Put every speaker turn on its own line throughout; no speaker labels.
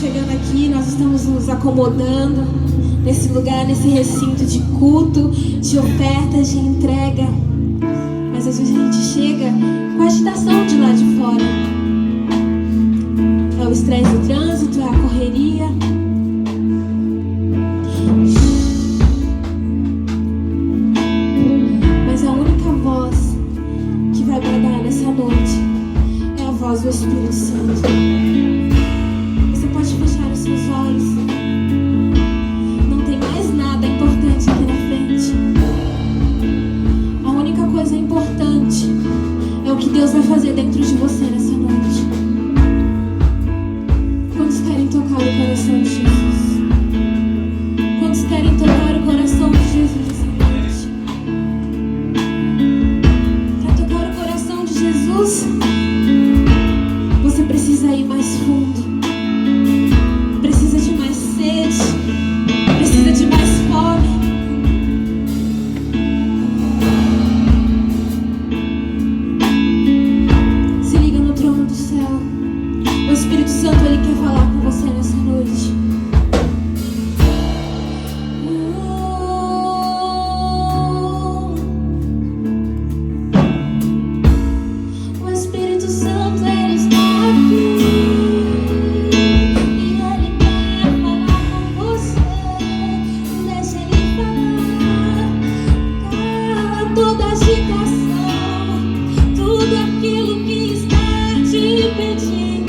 chegando aqui, nós estamos nos acomodando nesse lugar, nesse recinto de culto, de ofertas, de entrega. Mas às vezes a gente chega com a agitação de lá de fora. É o estresse do trânsito, é a correria. Mas a única voz que vai bradar nessa noite é a voz do Espírito Santo. Você pode fechar os seus olhos. Não tem mais nada importante aqui na frente. A única coisa importante é o que Deus vai fazer dentro de você nessa noite. Quantos querem tocar o coração de Jesus? Quantos querem tocar o coração de Jesus nessa noite? Para tocar o coração de Jesus, você precisa ir mais fundo. Precisa de mais sede. Precisa de mais fome. Se liga no trono do céu. O Espírito Santo, Ele quer falar com você nessa noite. O Espírito Santo, Ele está aqui. E Ele quer falar com você. Deixa Ele falar. Cala toda agitação, tudo aquilo que está te impedindo.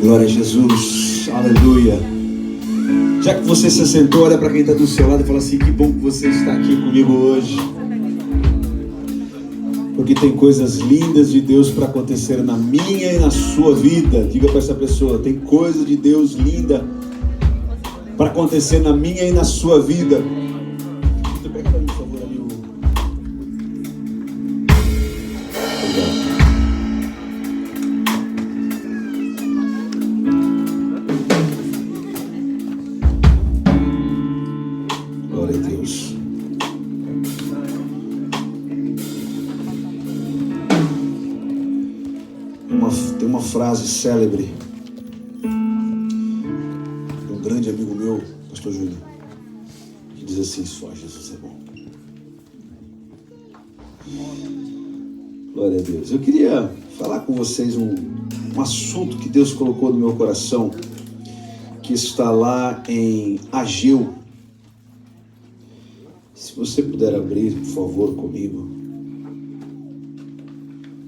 Glória a Jesus, aleluia. Já que você se assentou, olha para quem está do seu lado e fala assim: que bom que você está aqui comigo hoje, porque tem coisas lindas de Deus para acontecer na minha e na sua vida. Diga para essa pessoa: tem coisa de Deus linda para acontecer na minha e na sua vida. Pega para mim, por favor, ali o... Glória a Deus. Tem uma frase célebre de um grande amigo meu, Pastor Júlio, que diz assim: só Jesus é bom. Glória a Deus. Eu queria falar com vocês um assunto que Deus colocou no meu coração, que está lá em Ageu. Se você puder abrir, por favor, comigo.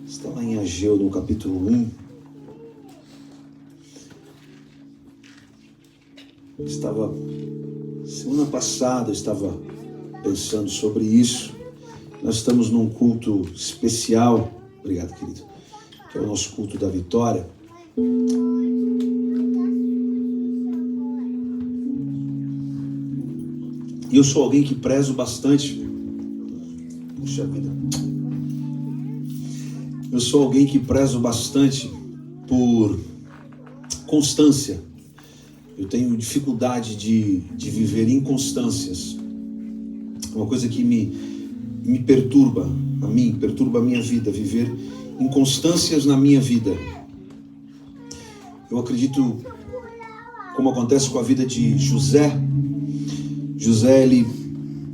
Está lá em Ageu, no capítulo 1. Semana passada eu estava pensando sobre isso. Nós estamos num culto especial, obrigado, querido, que é o nosso culto da vitória. E eu sou alguém que prezo bastante. Puxa vida. Eu sou alguém que prezo bastante por constância. Eu tenho dificuldade de viver inconstâncias. Uma coisa que me perturba a minha vida, viver inconstâncias na minha vida. Eu acredito, como acontece com a vida de José. José, ele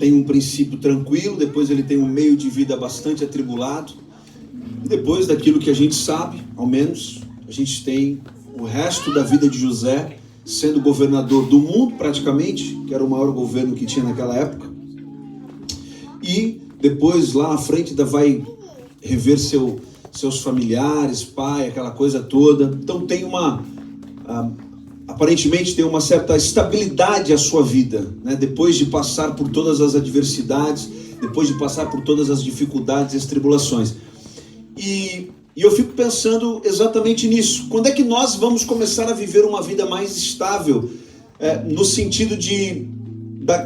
tem um princípio tranquilo, depois ele tem um meio de vida bastante atribulado. E depois daquilo que a gente sabe, ao menos, a gente tem o resto da vida de José sendo governador do mundo, praticamente, que era o maior governo que tinha naquela época. E depois, lá na frente, ainda vai rever seus familiares, pai, aquela coisa toda. Então tem aparentemente tem uma certa estabilidade a sua vida, né? Depois de passar por todas as adversidades, depois de passar por todas as dificuldades e as tribulações. E eu fico pensando exatamente nisso. Quando é que nós vamos começar a viver uma vida mais estável, no sentido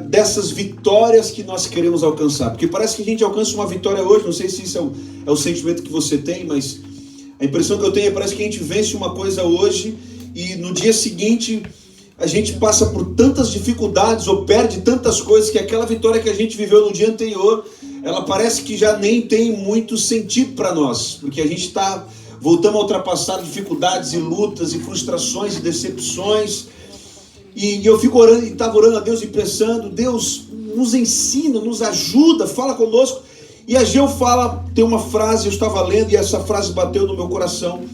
dessas vitórias que nós queremos alcançar? Porque parece que a gente alcança uma vitória hoje, não sei se isso é o sentimento que você tem, mas a impressão que eu tenho é que parece que a gente vence uma coisa hoje e no dia seguinte a gente passa por tantas dificuldades ou perde tantas coisas que aquela vitória que a gente viveu no dia anterior, ela parece que já nem tem muito sentido para nós, porque a gente voltamos a ultrapassar dificuldades e lutas e frustrações e decepções. E eu fico orando, e estava orando a Deus e pensando: Deus, nos ensina, nos ajuda, fala conosco. E Ageu fala, tem uma frase, eu estava lendo e essa frase bateu no meu coração.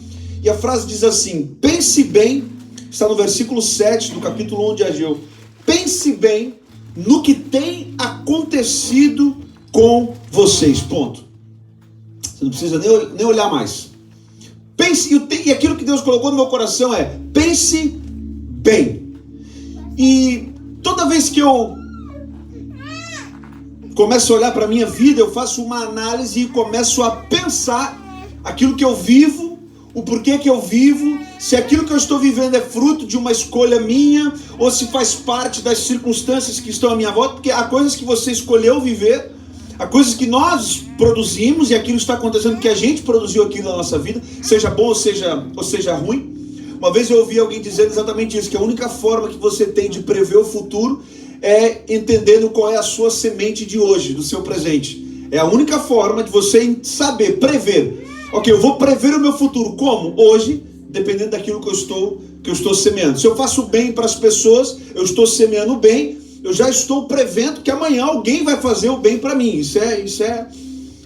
E a frase diz assim: pense bem, está no versículo 7 do capítulo 1 de Ageu. Pense bem no que tem acontecido com vocês, ponto. Você não precisa nem olhar mais. Pense, e aquilo que Deus colocou no meu coração é: pense bem. E toda vez que eu começo a olhar para a minha vida, eu faço uma análise e começo a pensar aquilo que eu vivo, o porquê que eu vivo, se aquilo que eu estou vivendo é fruto de uma escolha minha, ou se faz parte das circunstâncias que estão à minha volta, porque há coisas que você escolheu viver, há coisas que nós produzimos, e aquilo está acontecendo porque a gente produziu aquilo na nossa vida, seja bom ou seja ruim. Uma vez eu ouvi alguém dizendo exatamente isso, que a única forma que você tem de prever o futuro é entendendo qual é a sua semente de hoje, do seu presente. É a única forma de você saber, prever. Ok, eu vou prever o meu futuro. Como? Hoje, dependendo daquilo que eu estou semeando. Se eu faço bem para as pessoas, eu estou semeando bem, eu já estou prevendo que amanhã alguém vai fazer o bem para mim. Isso é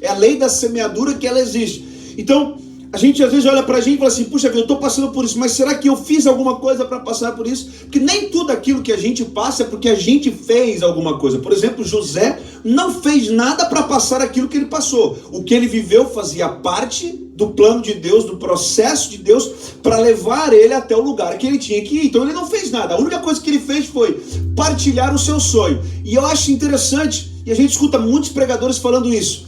a lei da semeadura, que ela existe. Então, a gente às vezes olha pra gente e fala assim: puxa vida, eu estou passando por isso, mas será que eu fiz alguma coisa para passar por isso? Porque nem tudo aquilo que a gente passa é porque a gente fez alguma coisa. Por exemplo, José não fez nada para passar aquilo que ele passou. O que ele viveu fazia parte do plano de Deus, do processo de Deus, para levar ele até o lugar que ele tinha que ir. Então ele não fez nada. A única coisa que ele fez foi partilhar o seu sonho. E eu acho interessante, e a gente escuta muitos pregadores falando isso,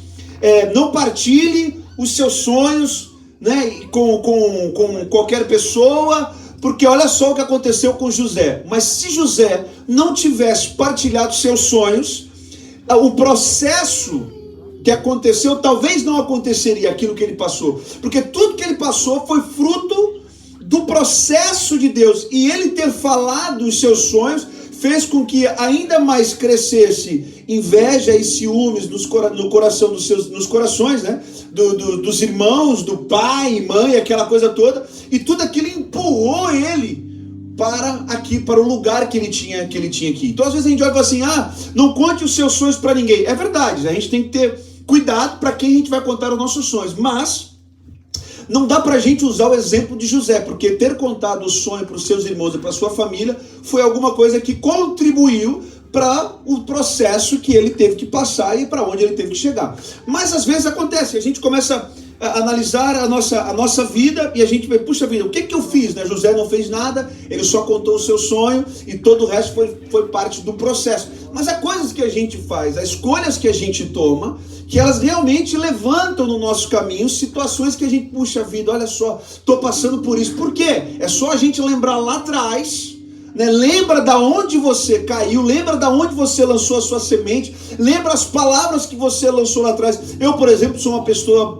não partilhe os seus sonhos, né, com qualquer pessoa, porque olha só o que aconteceu com José. Mas se José não tivesse partilhado seus sonhos, o processo que aconteceu talvez não aconteceria aquilo que ele passou, porque tudo que ele passou foi fruto do processo de Deus, e ele ter falado os seus sonhos fez com que ainda mais crescesse inveja e ciúmes no coração nos corações, né? Dos irmãos, do pai e mãe, aquela coisa toda, e tudo aquilo empurrou ele para o lugar que ele tinha que ir. Então às vezes a gente olha e fala assim, não conte os seus sonhos para ninguém. É verdade, a gente tem que ter cuidado para quem a gente vai contar os nossos sonhos, mas não dá para a gente usar o exemplo de José, porque ter contado o sonho para os seus irmãos e para a sua família foi alguma coisa que contribuiu para o processo que ele teve que passar e para onde ele teve que chegar. Mas às vezes acontece, a gente começa a analisar a nossa vida e a gente vê, puxa vida, o que eu fiz? Né? José não fez nada, ele só contou o seu sonho e todo o resto foi parte do processo. Mas há coisas que a gente faz, há escolhas que a gente toma, que elas realmente levantam no nosso caminho situações que a gente, puxa vida, olha só, estou passando por isso. Por quê? É só a gente lembrar lá atrás, né? Lembra da onde você caiu, lembra da onde você lançou a sua semente, lembra as palavras que você lançou lá atrás. Eu, por exemplo, sou uma pessoa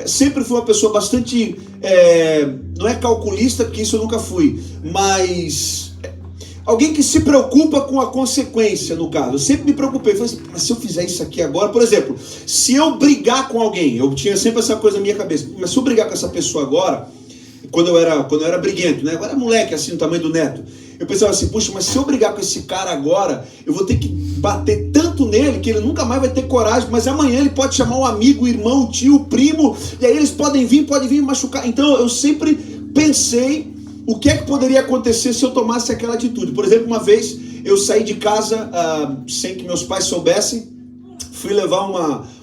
sempre fui uma pessoa bastante, não é calculista, porque isso eu nunca fui, mas alguém que se preocupa com a consequência, no caso. Eu sempre me preocupei, falei assim, mas se eu fizer isso aqui agora, por exemplo, se eu brigar com alguém, eu tinha sempre essa coisa na minha cabeça, mas se eu brigar com essa pessoa agora, quando eu era briguento, né? Agora é moleque, assim, no tamanho do Neto. Eu pensava assim, puxa, mas se eu brigar com esse cara agora, eu vou ter que bater tanto nele que ele nunca mais vai ter coragem, mas amanhã ele pode chamar um amigo, irmão, tio, primo, e aí eles podem vir me machucar. Então eu sempre pensei o que é que poderia acontecer se eu tomasse aquela atitude. Por exemplo, uma vez eu saí de casa sem que meus pais soubessem, fui levar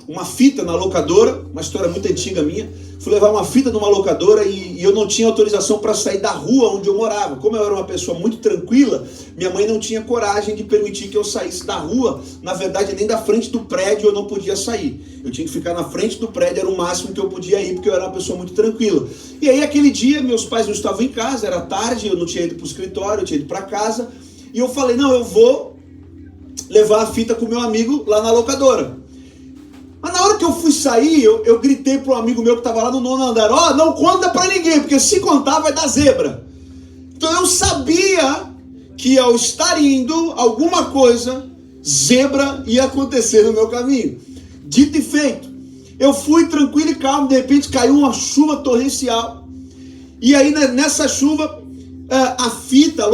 uma fita na locadora, uma história muito antiga minha. Fui levar uma fita numa locadora e eu não tinha autorização para sair da rua onde eu morava. Como eu era uma pessoa muito tranquila, minha mãe não tinha coragem de permitir que eu saísse da rua. Na verdade, nem da frente do prédio eu não podia sair. Eu tinha que ficar na frente do prédio, era o máximo que eu podia ir, porque eu era uma pessoa muito tranquila. E aí, aquele dia, meus pais não estavam em casa, era tarde, eu não tinha ido para o escritório, eu tinha ido para casa. E eu falei, não, eu vou levar a fita com o meu amigo lá na locadora. Mas na hora que eu fui sair, eu gritei para um amigo meu que estava lá no 9º andar, não conta para ninguém, porque se contar vai dar zebra. Então eu sabia que ao estar indo, alguma coisa, zebra, ia acontecer no meu caminho. Dito e feito, eu fui tranquilo e calmo, de repente caiu uma chuva torrencial, e aí nessa chuva, a fita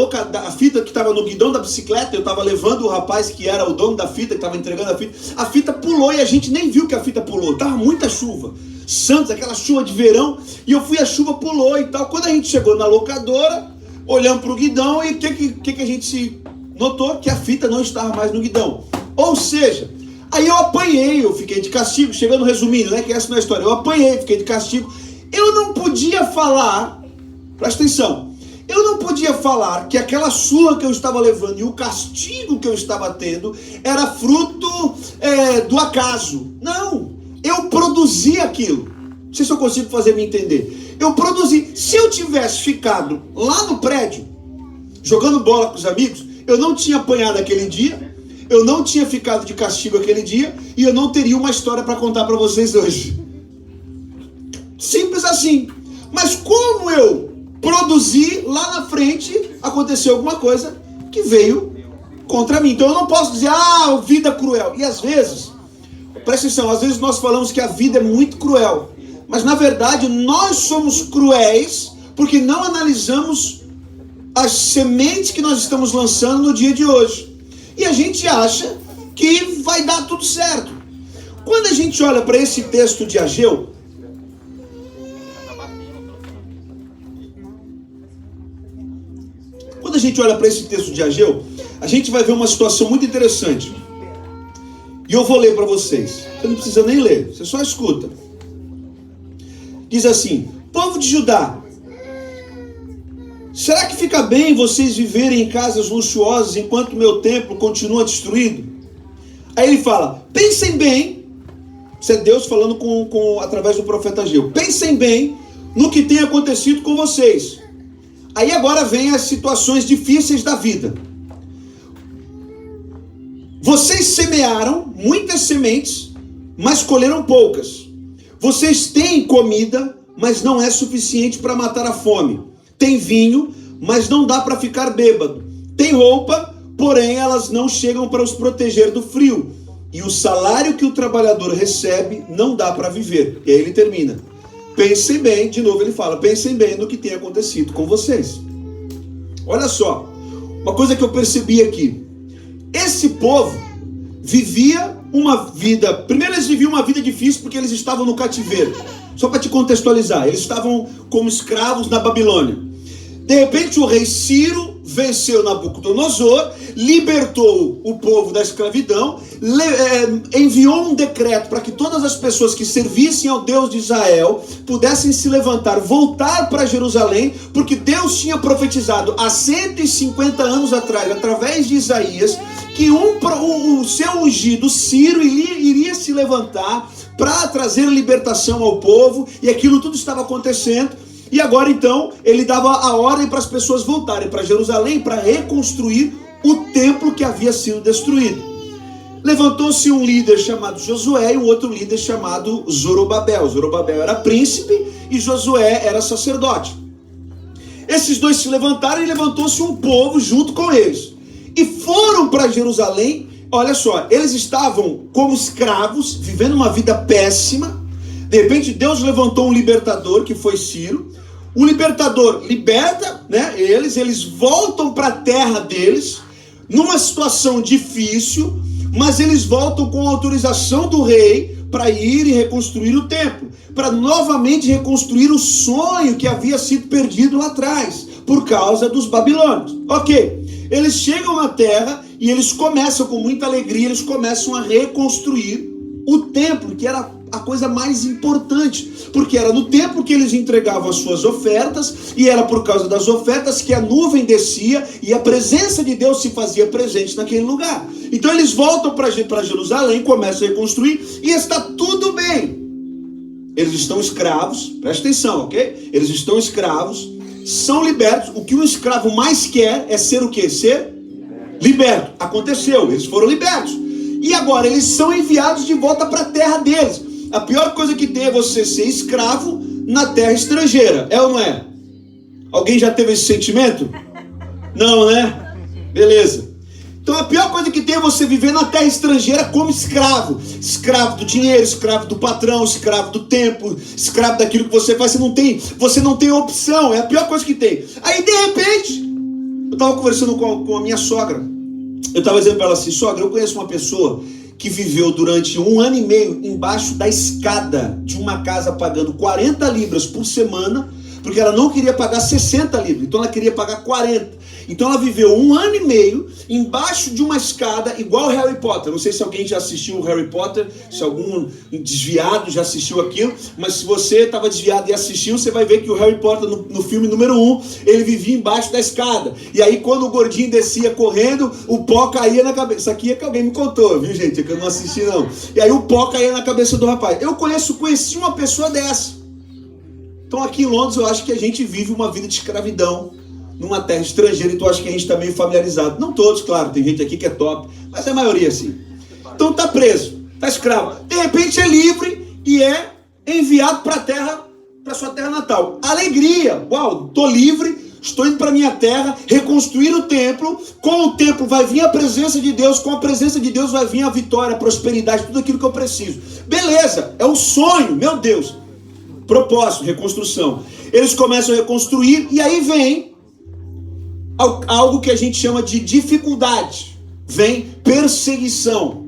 que estava no guidão da bicicleta, eu estava levando o rapaz que era o dono da fita, que estava entregando a fita pulou e a gente nem viu que a fita pulou, estava muita chuva, Santos, aquela chuva de verão, e a chuva pulou e tal. Quando a gente chegou na locadora, olhamos para o guidão e o que a gente se notou? Que a fita não estava mais no guidão, ou seja, aí eu apanhei, eu fiquei de castigo, chegando resumindo, né, que essa não é a história, eu apanhei, fiquei de castigo, eu não podia falar, presta atenção, eu não podia falar que aquela surra que eu estava levando e o castigo que eu estava tendo era fruto do acaso. Não, eu produzi aquilo. Não sei se eu consigo fazer me entender. Eu produzi. Se eu tivesse ficado lá no prédio, jogando bola com os amigos, eu não tinha apanhado aquele dia, eu não tinha ficado de castigo aquele dia e eu não teria uma história para contar para vocês hoje. Simples assim. Mas como eu produzir, lá na frente aconteceu alguma coisa que veio contra mim. Então eu não posso dizer, vida cruel. E às vezes, presta atenção, às vezes nós falamos que a vida é muito cruel, mas na verdade nós somos cruéis porque não analisamos as sementes que nós estamos lançando no dia de hoje. E a gente acha que vai dar tudo certo. Quando a gente olha para esse texto de Ageu, a gente vai ver uma situação muito interessante. E eu vou ler para vocês. Você não precisa nem ler, você só escuta. Diz assim: povo de Judá, será que fica bem vocês viverem em casas luxuosas enquanto meu templo continua destruído? Aí ele fala: pensem bem. Isso é Deus falando através do profeta Ageu. Pensem bem no que tem acontecido com vocês. Aí agora vem as situações difíceis da vida. Vocês semearam muitas sementes, mas colheram poucas. Vocês têm comida, mas não é suficiente para matar a fome. Tem vinho, mas não dá para ficar bêbado. Tem roupa, porém elas não chegam para os proteger do frio. E o salário que o trabalhador recebe não dá para viver. E aí ele termina: pensem bem, de novo ele fala, pensem bem no que tem acontecido com vocês. Olha só, uma coisa que eu percebi aqui. Esse povo vivia uma vida... Primeiro eles viviam uma vida difícil porque eles estavam no cativeiro. Só para te contextualizar, eles estavam como escravos na Babilônia. De repente o rei Ciro venceu Nabucodonosor, libertou o povo da escravidão, enviou um decreto para que todas as pessoas que servissem ao Deus de Israel pudessem se levantar, voltar para Jerusalém, porque Deus tinha profetizado há 150 anos atrás, através de Isaías, que o seu ungido Ciro iria se levantar para trazer libertação ao povo, e aquilo tudo estava acontecendo. E agora então ele dava a ordem para as pessoas voltarem para Jerusalém para reconstruir o templo que havia sido destruído. Levantou-se um líder chamado Josué e um outro líder chamado Zorobabel. Zorobabel era príncipe e Josué era sacerdote. Esses dois se levantaram e levantou-se um povo junto com eles. E foram para Jerusalém. Olha só, eles estavam como escravos, vivendo uma vida péssima. De repente Deus levantou um libertador, que foi Ciro. O libertador liberta, né, eles voltam para a terra deles, numa situação difícil, mas eles voltam com a autorização do rei para ir e reconstruir o templo, para novamente reconstruir o sonho que havia sido perdido lá atrás, por causa dos babilônios. Ok, eles chegam na terra e eles começam com muita alegria, eles começam a reconstruir o templo, que era a coisa mais importante, porque era no templo que eles entregavam as suas ofertas, e era por causa das ofertas que a nuvem descia e a presença de Deus se fazia presente naquele lugar. Então eles voltam para Jerusalém, começam a reconstruir, e está tudo bem. Eles estão escravos, presta atenção, ok? Eles estão escravos, são libertos. O que um escravo mais quer é ser o quê? Ser liberto. Aconteceu, eles foram libertos. E agora eles são enviados de volta para a terra deles. A pior coisa que tem é você ser escravo na terra estrangeira. É ou não é? Alguém já teve esse sentimento? Não, né? Beleza. Então a pior coisa que tem é você viver na terra estrangeira como escravo. Escravo do dinheiro, escravo do patrão, escravo do tempo, escravo daquilo que você faz. Você não tem opção. É a pior coisa que tem. Aí de repente, eu estava conversando com a minha sogra. Eu estava dizendo para ela assim: sogra, eu conheço uma pessoa que viveu durante 1 ano e meio embaixo da escada de uma casa pagando 40 libras por semana, porque ela não queria pagar 60 libras, então ela queria pagar 40. Então ela viveu 1 ano e meio embaixo de uma escada, igual Harry Potter. Não sei se alguém já assistiu o Harry Potter, se algum desviado já assistiu aquilo, mas se você estava desviado e assistiu, você vai ver que o Harry Potter no filme número 1, ele vivia embaixo da escada. E aí quando o gordinho descia correndo, o pó caía na cabeça. Isso aqui é que alguém me contou, viu gente? É que eu não assisti não. E aí o pó caía na cabeça do rapaz. Eu conheci uma pessoa dessa. Então aqui em Londres eu acho que a gente vive uma vida de escravidão numa terra estrangeira, então acho que a gente está meio familiarizado. Não todos, claro, tem gente aqui que é top, mas a maioria sim. Então tá preso, tá escravo. De repente é livre e é enviado para a terra, para sua terra natal. Alegria, uau, tô livre, estou indo para minha terra, reconstruir o templo. Com o templo vai vir a presença de Deus, com a presença de Deus vai vir a vitória, a prosperidade, tudo aquilo que eu preciso. Beleza, é um sonho, meu Deus. Propósito, reconstrução. Eles começam a reconstruir e aí vem algo que a gente chama de dificuldade. Vem perseguição.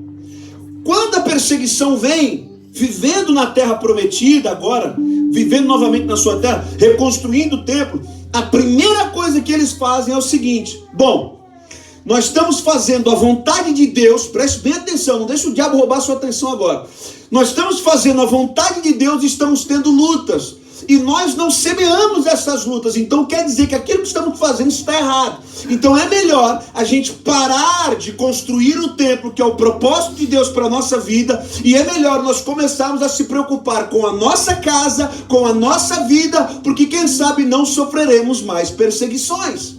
Quando a perseguição vem, vivendo na terra prometida agora, vivendo novamente na sua terra, reconstruindo o templo, a primeira coisa que eles fazem é o seguinte: bom, nós estamos fazendo a vontade de Deus, preste bem atenção, não deixe o diabo roubar a sua atenção agora. Nós estamos fazendo a vontade de Deus e estamos tendo lutas. E nós não semeamos essas lutas. Então quer dizer que aquilo que estamos fazendo está errado. Então é melhor a gente parar de construir o templo, que é o propósito de Deus para a nossa vida. E é melhor nós começarmos a se preocupar com a nossa casa, com a nossa vida, porque quem sabe não sofreremos mais perseguições.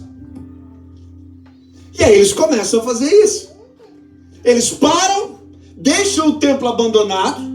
E aí eles começam a fazer isso. Eles param, deixam o templo abandonado,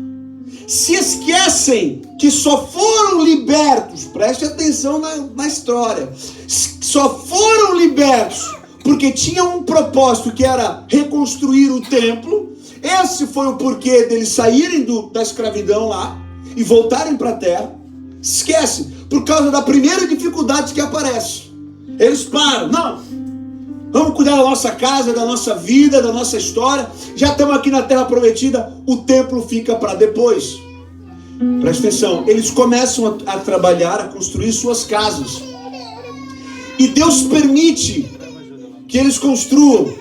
se esquecem que só foram libertos, preste atenção na história, só foram libertos porque tinham um propósito que era reconstruir o templo. Esse foi o porquê deles saírem da escravidão lá e voltarem para a terra. Esquece, por causa da primeira dificuldade que aparece. Eles param, não, vamos cuidar da nossa casa, da nossa vida, da nossa história. Já estamos aqui na terra prometida, o templo fica para depois. Presta atenção, eles começam a trabalhar, a construir suas casas. E Deus permite que eles construam,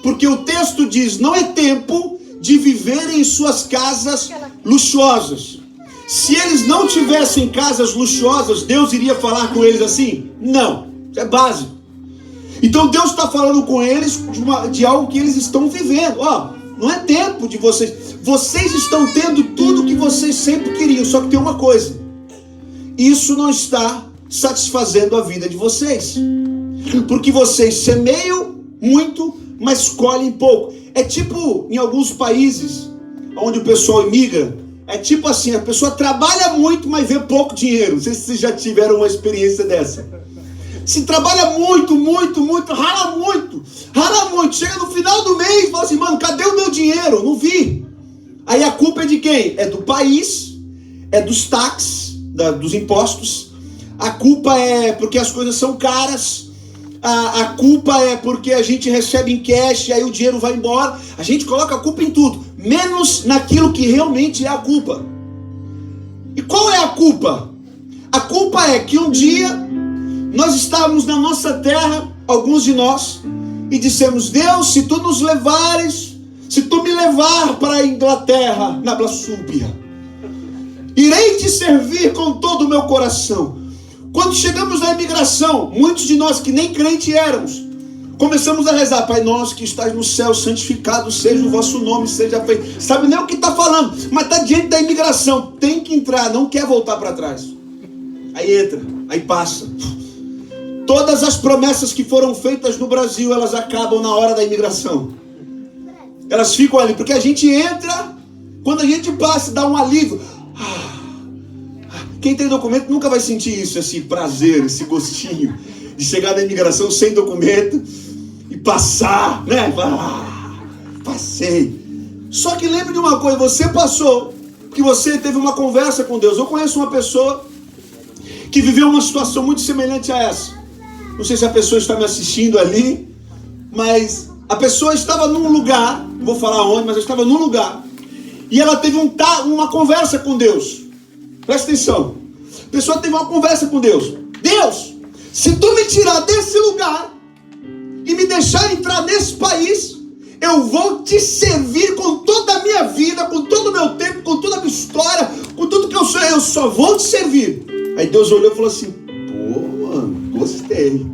porque o texto diz, não é tempo de viver em suas casas luxuosas. Se eles não tivessem casas luxuosas, Deus iria falar com eles assim? Não, isso é básico. Então Deus está falando com eles de algo que eles estão vivendo. Não é tempo de vocês. Vocês estão tendo tudo o que vocês sempre queriam. Só que tem uma coisa. Isso não está satisfazendo a vida de vocês. Porque vocês semeiam muito, mas colhem pouco. É tipo em alguns países onde o pessoal imigra. É tipo assim, a pessoa trabalha muito, mas vê pouco dinheiro. Não sei se vocês já tiveram uma experiência dessa. Se trabalha muito, rala muito. Chega no final do mês e fala assim, mano, cadê o meu dinheiro? Não vi. Aí a culpa é de quem? É do país, é dos taxas, dos impostos. A culpa é porque as coisas são caras. A culpa é porque a gente recebe em cash e aí o dinheiro vai embora. A gente coloca a culpa em tudo, menos naquilo que realmente é a culpa. E qual é a culpa? A culpa é que um dia nós estávamos na nossa terra, alguns de nós, e dissemos, Deus, se tu nos levares, se tu me levar para a Inglaterra, na Blasúbia, irei te servir com todo o meu coração. Quando chegamos na imigração, muitos de nós que nem crente éramos, começamos a rezar, Pai nosso que estás no céu, santificado seja o vosso nome, seja feito. Sabe nem o que está falando, mas está diante da imigração, tem que entrar, não quer voltar para trás. Aí entra, aí passa. Todas as promessas que foram feitas no Brasil, elas acabam na hora da imigração. Elas ficam ali, porque a gente entra, quando a gente passa, dá um alívio. Quem tem documento nunca vai sentir isso, esse prazer, esse gostinho de chegar na imigração sem documento e passar, né? Passei. Só que lembre de uma coisa, você passou, porque você teve uma conversa com Deus. Eu conheço uma pessoa que viveu uma situação muito semelhante a essa. Não sei se a pessoa está me assistindo ali, mas a pessoa estava num lugar, não vou falar onde, mas ela estava num lugar, e ela teve uma conversa com Deus. Presta atenção. A pessoa teve uma conversa com Deus. Deus, se tu me tirar desse lugar e me deixar entrar nesse país, eu vou te servir com toda a minha vida, com todo o meu tempo, com toda a minha história, com tudo que eu sou, eu só vou te servir. Aí Deus olhou e falou assim, pô, mano, gostei,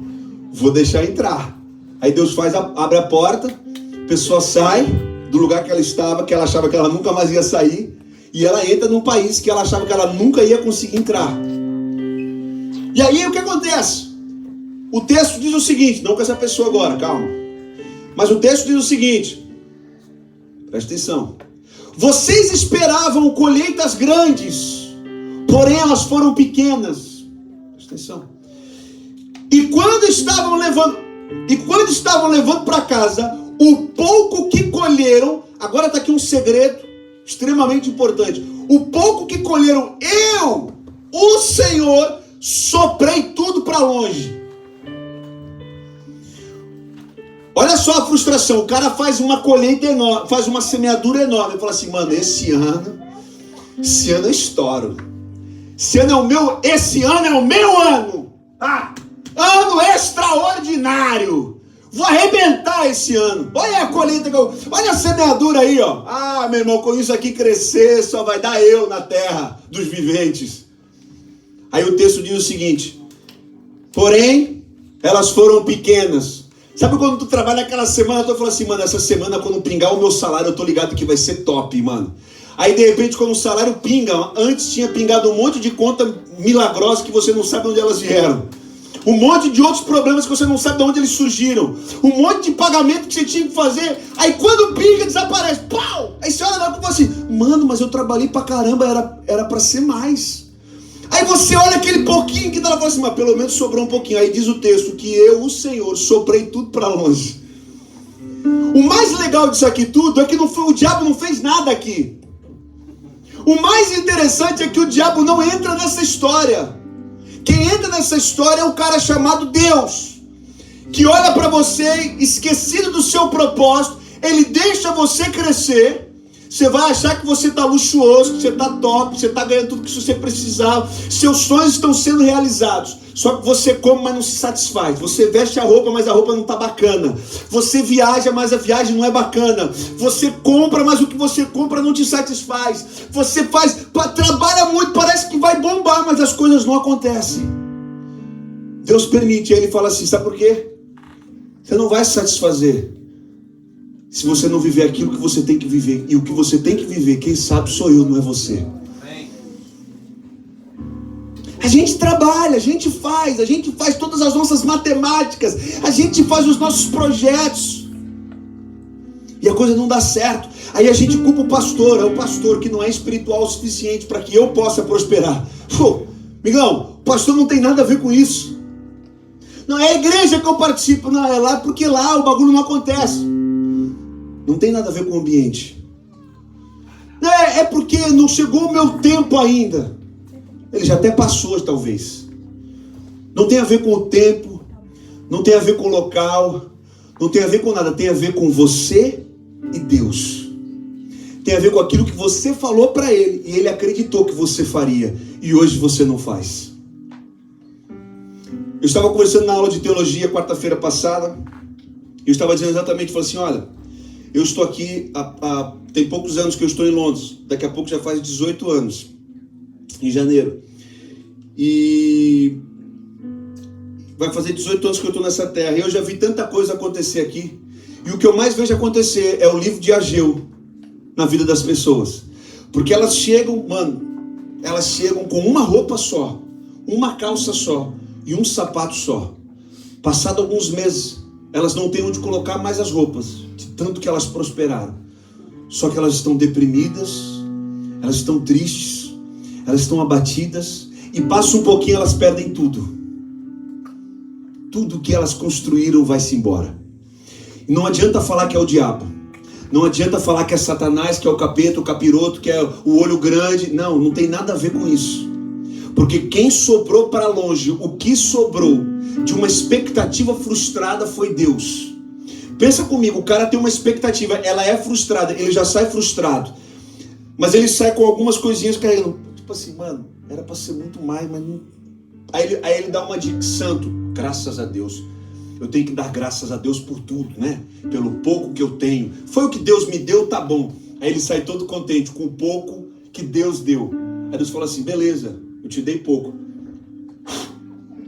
vou deixar entrar. Aí Deus abre a porta, a pessoa sai do lugar que ela estava, que ela achava que ela nunca mais ia sair, e ela entra num país que ela achava que ela nunca ia conseguir entrar. E aí o que acontece? O texto diz o seguinte, não com essa pessoa agora, calma. Mas o texto diz o seguinte, presta atenção. Vocês esperavam colheitas grandes, porém elas foram pequenas. Presta atenção. E quando estavam levando para casa o pouco que colheram, agora está aqui um segredo extremamente importante. O pouco que colheram, eu, o Senhor, soprei tudo para longe. Olha só a frustração. O cara faz uma colheita enorme, faz uma semeadura enorme. Ele fala assim, mano, esse ano eu estouro. Esse ano é o meu ano. Ano extraordinário. Vou arrebentar esse ano. Olha a colheita, olha a semeadura aí, ó. Ah, meu irmão, com isso aqui crescer, só vai dar eu na terra dos viventes. Aí o texto diz o seguinte: porém, elas foram pequenas. Sabe quando tu trabalha aquela semana, tu fala assim, mano, essa semana quando pingar o meu salário, eu tô ligado que vai ser top, mano. Aí de repente quando o salário pinga, antes tinha pingado um monte de conta milagrosa que você não sabe onde elas vieram. Um monte de outros problemas que você não sabe de onde eles surgiram. Um monte de pagamento que você tinha que fazer. Aí quando pinga, desaparece. Pau! Aí você olha lá e fala assim, mano, mas eu trabalhei pra caramba, era pra ser mais. Aí você olha aquele pouquinho que dá, fala assim, mas pelo menos sobrou um pouquinho. Aí diz o texto que eu, o Senhor, soprei tudo pra longe. O mais legal disso aqui tudo é que o diabo não fez nada aqui. O mais interessante é que o diabo não entra nessa história. Quem entra nessa história é um cara chamado Deus, que olha para você esquecido do seu propósito, ele deixa você crescer. Você vai achar que você está luxuoso, que você está top, que você está ganhando tudo que você precisava, seus sonhos estão sendo realizados. Só que você come, mas não se satisfaz. Você veste a roupa, mas a roupa não está bacana. Você viaja, mas a viagem não é bacana. Você compra, mas o que você compra não te satisfaz. Você trabalha muito, parece que vai bombar, mas as coisas não acontecem. Deus permite, aí ele fala assim, sabe por quê? Você não vai se satisfazer se você não viver aquilo que você tem que viver. E o que você tem que viver, quem sabe sou eu, não é você. A gente trabalha, a gente faz todas as nossas matemáticas, a gente faz os nossos projetos, e a coisa não dá certo. Aí a gente culpa o pastor, é o pastor que não é espiritual o suficiente para que eu possa prosperar. Pô, amigão, o pastor não tem nada a ver com isso. Não é a igreja que eu participo, não, é lá porque lá o bagulho não acontece. Não tem nada a ver com o ambiente. É porque não chegou o meu tempo ainda. Ele já até passou, talvez. Não tem a ver com o tempo, não tem a ver com o local, não tem a ver com nada, tem a ver com você e Deus. Tem a ver com aquilo que você falou para ele e ele acreditou que você faria e hoje você não faz. Eu estava conversando na aula de teologia quarta-feira passada e eu estava dizendo exatamente, falei assim, olha, eu estou aqui, tem poucos anos que eu estou em Londres, daqui a pouco já faz 18 anos. Em janeiro, e vai fazer 18 anos que eu estou nessa terra, e eu já vi tanta coisa acontecer aqui, e o que eu mais vejo acontecer é o livro de Ageu na vida das pessoas, porque elas chegam com uma roupa só, uma calça só, e um sapato só. Passado alguns meses, elas não têm onde colocar mais as roupas, de tanto que elas prosperaram, só que elas estão deprimidas, elas estão tristes, elas estão abatidas, e passa um pouquinho, elas perdem tudo. Tudo que elas construíram vai-se embora. Não adianta falar que é o diabo. Não adianta falar que é Satanás, que é o capeta, o capiroto, que é o olho grande. Não tem nada a ver com isso. Porque quem sobrou para longe, o que sobrou de uma expectativa frustrada foi Deus. Pensa comigo, o cara tem uma expectativa, ela é frustrada, ele já sai frustrado. Mas ele sai com algumas coisinhas caindo. Tipo assim, mano, era para ser muito mais, mas não... Aí ele dá uma de santo, graças a Deus. Eu tenho que dar graças a Deus por tudo, né? Pelo pouco que eu tenho. Foi o que Deus me deu, tá bom. Aí ele sai todo contente com o pouco que Deus deu. Aí Deus fala assim, beleza, eu te dei pouco.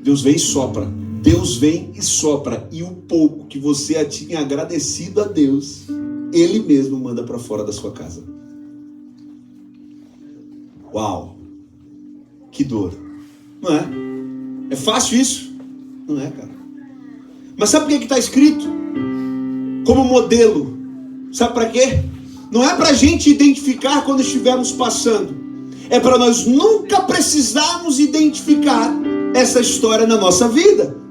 Deus vem e sopra. Deus vem e sopra. E o pouco que você tinha agradecido a Deus, Ele mesmo manda para fora da sua casa. Uau, que dor, não é? É fácil isso? Não é, cara. Mas sabe por que está escrito? Como modelo. Sabe para quê? Não é para a gente identificar quando estivermos passando. É para nós nunca precisarmos identificar essa história na nossa vida.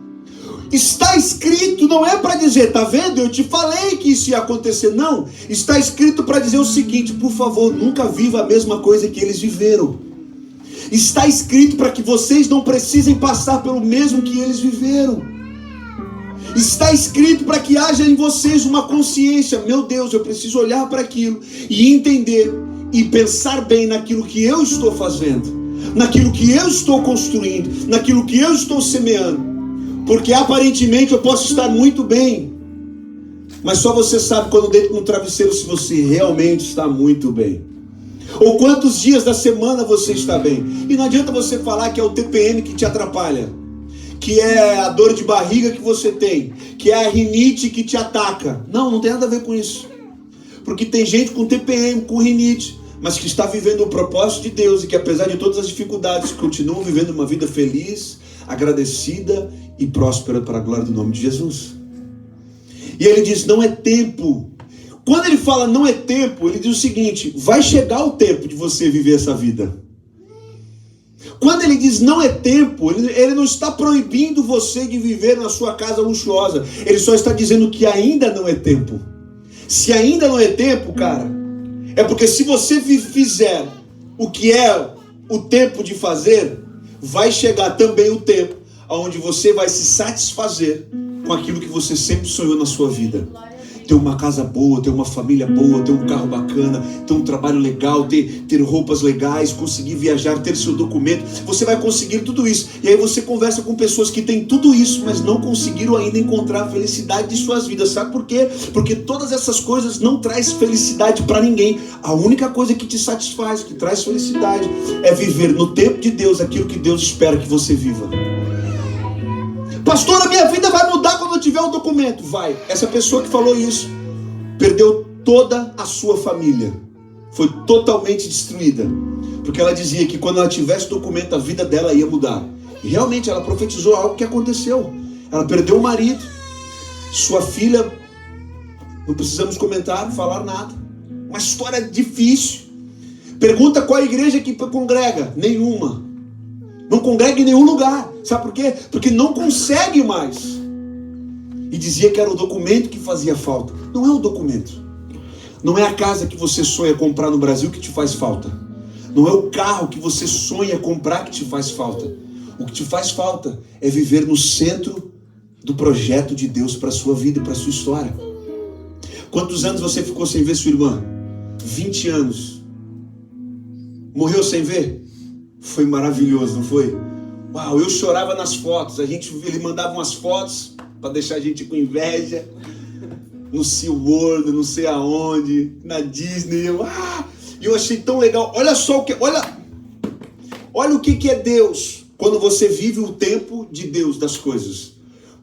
Está escrito, não é para dizer, tá vendo? Eu te falei que isso ia acontecer. Não, está escrito para dizer o seguinte, por favor, nunca viva a mesma coisa que eles viveram. Está escrito para que vocês não precisem passar pelo mesmo que eles viveram. Está escrito para que haja em vocês uma consciência, meu Deus, eu preciso olhar para aquilo e entender e pensar bem naquilo que eu estou fazendo, naquilo que eu estou construindo, naquilo que eu estou semeando. Porque aparentemente eu posso estar muito bem, Mas só você sabe quando deita no travesseiro se você realmente está muito bem. Ou quantos dias da semana você está bem. E não adianta você falar que é o TPM que te atrapalha, que é a dor de barriga que você tem, que é a rinite que te ataca. Não tem nada a ver com isso. Porque tem gente com TPM, com rinite, mas que está vivendo o propósito de Deus e que apesar de todas as dificuldades, continuam vivendo uma vida feliz, agradecida e próspera para a glória do nome de Jesus. E ele diz, não é tempo. Quando ele fala não é tempo, ele diz o seguinte, vai chegar o tempo de você viver essa vida. Quando ele diz não é tempo, ele não está proibindo você de viver na sua casa luxuosa. Ele só está dizendo que ainda não é tempo. Se ainda não é tempo, cara, é porque se você fizer o que é o tempo de fazer, vai chegar também o tempo onde você vai se satisfazer com aquilo que você sempre sonhou na sua vida. Ter uma casa boa, ter uma família boa, ter um carro bacana, ter um trabalho legal, ter roupas legais, conseguir viajar, ter seu documento. Você vai conseguir tudo isso. E aí você conversa com pessoas que têm tudo isso, mas não conseguiram ainda encontrar a felicidade de suas vidas. Sabe por quê? Porque todas essas coisas não traz felicidade para ninguém. A única coisa que te satisfaz, que traz felicidade, é viver no tempo de Deus aquilo que Deus espera que você viva. Pastor, a minha vida vai mudar quando eu tiver um documento. Vai. Essa pessoa que falou isso perdeu toda a sua família. Foi totalmente destruída. Porque ela dizia que quando ela tivesse documento, a vida dela ia mudar. E realmente ela profetizou algo que aconteceu. Ela perdeu o marido. Sua filha, não precisamos comentar, falar nada. Uma história difícil. Pergunta qual a igreja que congrega. Nenhuma. Não congrega em nenhum lugar. Sabe por quê? Porque não consegue mais. E dizia que era o documento que fazia falta. Não é o documento. Não é a casa que você sonha comprar no Brasil que te faz falta. Não é o carro que você sonha comprar que te faz falta. O que te faz falta é viver no centro do projeto de Deus para a sua vida e para a sua história. Quantos anos você ficou sem ver sua irmã? 20 anos. Morreu sem ver? Foi maravilhoso, não foi? Uau, eu chorava nas fotos. Ele mandava umas fotos para deixar a gente com inveja. No SeaWorld, não sei aonde, na Disney. Eu achei tão legal. Olha só o que... Olha o que é Deus quando você vive o tempo de Deus das coisas.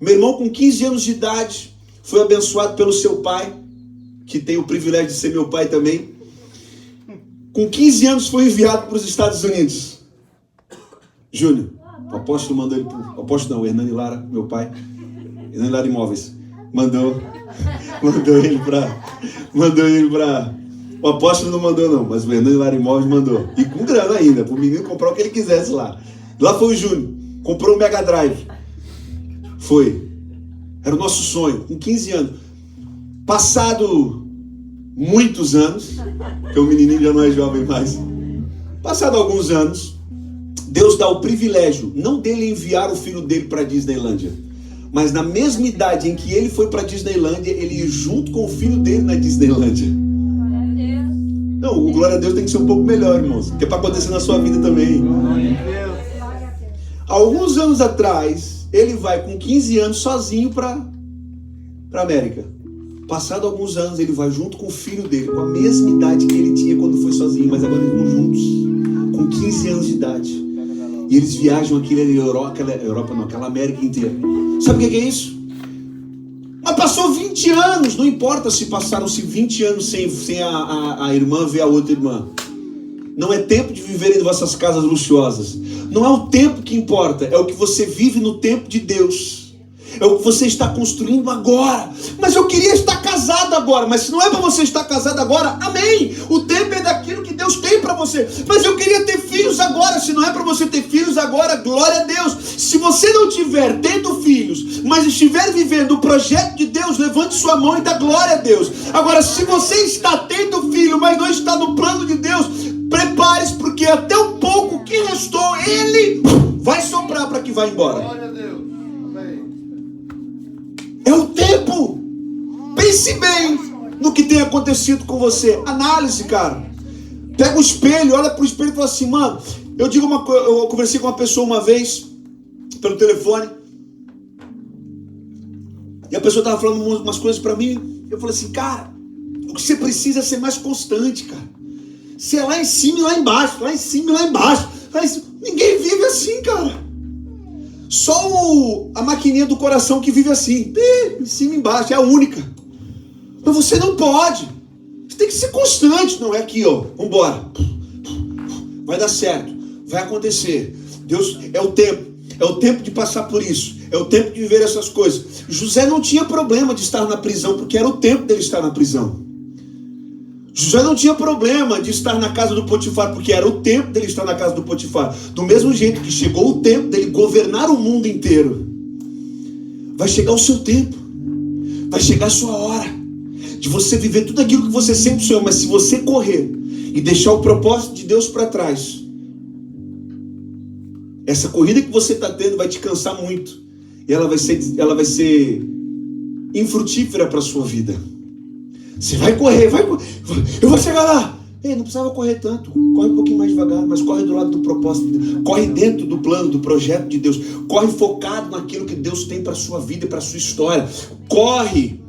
Meu irmão, com 15 anos de idade, foi abençoado pelo seu pai, que tem o privilégio de ser meu pai também. Com 15 anos foi enviado para os Estados Unidos. Júnior, o apóstolo mandou ele pro... O apóstolo não, o Hernani Lara, meu pai. Hernani Lara Imóveis. Mandou ele pra... O apóstolo não mandou não, mas o Hernani Lara Imóveis mandou. E com grana ainda, pro menino comprar o que ele quisesse lá. Lá foi o Júnior, comprou um Mega Drive. Foi. Era o nosso sonho, com 15 anos. Passado muitos anos, porque o menininho já não é jovem mais. Passado alguns anos, Deus dá o privilégio, não dele enviar o filho dele para a Disneylândia, mas na mesma idade em que ele foi para a Disneylândia, ele ia junto com o filho dele na Disneylândia. Não, o glória a Deus tem que ser um pouco melhor, irmãos, que é para acontecer na sua vida também. Alguns anos atrás, ele vai com 15 anos sozinho para a América. Passado alguns anos, ele vai junto com o filho dele, com a mesma idade que ele tinha quando foi sozinho, mas agora eles vão juntos, com 15 anos de idade. E eles viajam aquela América inteira. Sabe o que é isso? Mas passou 20 anos, não importa se passaram-se 20 anos sem a irmã ver a outra irmã. Não é tempo de viver em vossas casas luxuosas. Não é o tempo que importa, é o que você vive no tempo de Deus. É o que você está construindo agora. Mas eu queria estar casado agora. Mas se não é para você estar casado agora, amém. O tempo é daquilo que Deus tem para você. Mas eu queria ter filhos agora. Se não é para você ter filhos agora, glória a Deus. Se você não tiver tendo filhos, mas estiver vivendo o projeto de Deus, levante sua mão e dá glória a Deus. Agora, se você está tendo filho, mas não está no plano de Deus, prepare-se, porque até o pouco que restou, Ele vai soprar para que vá embora.
Glória a Deus.
É o tempo. Pense bem no que tem acontecido com você. Análise, cara. Pega o espelho, olha pro espelho e fala assim, mano, eu conversei com uma pessoa uma vez pelo telefone. E a pessoa tava falando umas coisas pra mim. Eu falei assim, cara, o que você precisa é ser mais constante, cara. Você é lá em cima e lá embaixo, lá em cima e lá embaixo. Ninguém vive assim, cara. Só a maquininha do coração que vive assim, em cima e embaixo, é a única. Mas você não pode. Você tem que ser constante. Não é aqui, ó, vambora. Vai dar certo, vai acontecer. Deus, é o tempo de passar por isso. É o tempo de viver essas coisas. José não tinha problema de estar na prisão, porque era o tempo dele estar na prisão. José não tinha problema de estar na casa do Potifar, porque era o tempo dele estar na casa do Potifar. Do mesmo jeito que chegou o tempo dele governar o mundo inteiro, vai chegar o seu tempo, vai chegar a sua hora de você viver tudo aquilo que você sempre sonhou. Mas se você correr e deixar o propósito de Deus para trás, essa corrida que você está tendo vai te cansar muito, e ela vai ser infrutífera para a sua vida. Você vai correr, eu vou chegar lá. Ei, não precisava correr tanto, corre um pouquinho mais devagar, mas corre do lado do propósito de Deus. Corre dentro do plano, do projeto de Deus. Corre focado naquilo que Deus tem para a sua vida e para a sua história. Corre